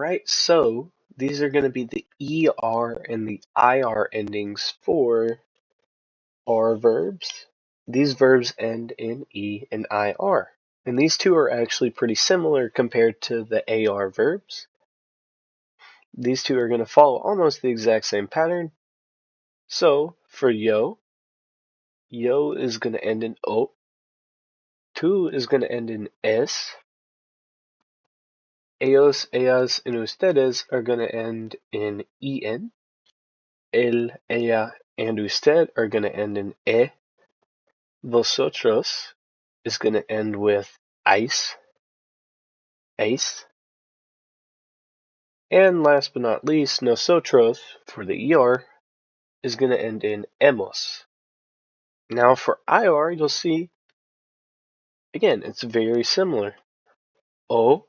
Alright, so these are going to be the ER and the IR endings for our verbs. These verbs end in E and IR. And these two are actually pretty similar compared to the AR verbs. These two are going to follow almost the exact same pattern. So for yo is going to end in O. Tu is going to end in es. Ellos, ellas, and ustedes are going to end in en. El, ella, and usted are going to end in e. Vosotros is going to end with ice. And last but not least, nosotros, for the ER, is going to end in hemos. Now for IR, you'll see, again, it's very similar. O,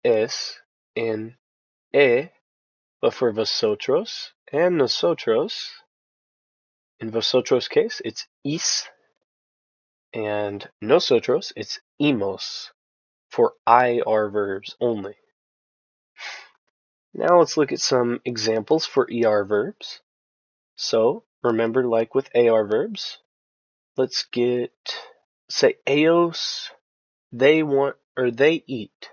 es, and e, but for vosotros and nosotros, in vosotros case, it's is, and nosotros, it's imos, for IR verbs only. Now let's look at some examples for ER verbs. So remember, like with AR verbs, let's say ellos, they want or they eat.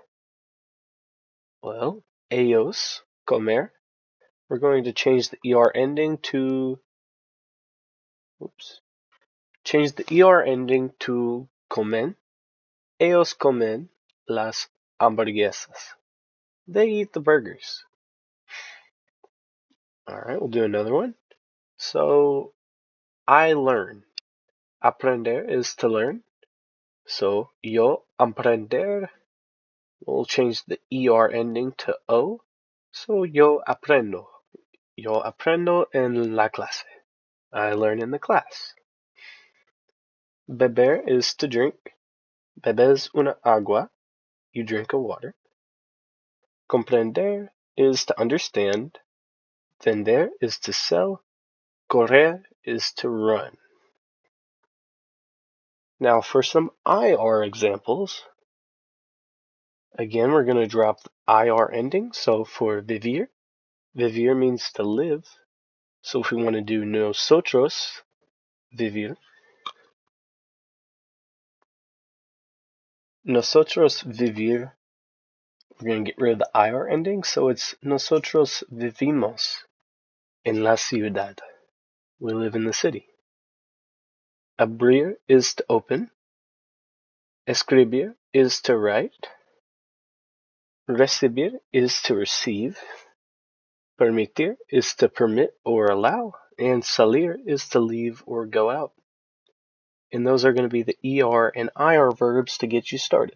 Well, ellos, comer, we're going to change the ER ending to, change the ER ending to comen. Ellos comen las hamburguesas. They eat the burgers. All right, we'll do another one. So I learn. Aprender is to learn. So yo aprender, we'll change the ER ending to O. So yo aprendo. Yo aprendo en la clase. I learn in the class. Beber is to drink. Bebes una agua. You drink a water. Comprender is to understand. Vender is to sell. Correr is to run. Now for some IR examples. Again, we're going to drop the IR ending. So for vivir, vivir means to live. So if we want to do nosotros, vivir. Nosotros vivir, we're going to get rid of the IR ending. So it's nosotros vivimos en la ciudad. We live in the city. Abrir is to open. Escribir is to write. Recibir is to receive. Permitir is to permit or allow. And salir is to leave or go out. And those are going to be the ER and IR verbs to get you started.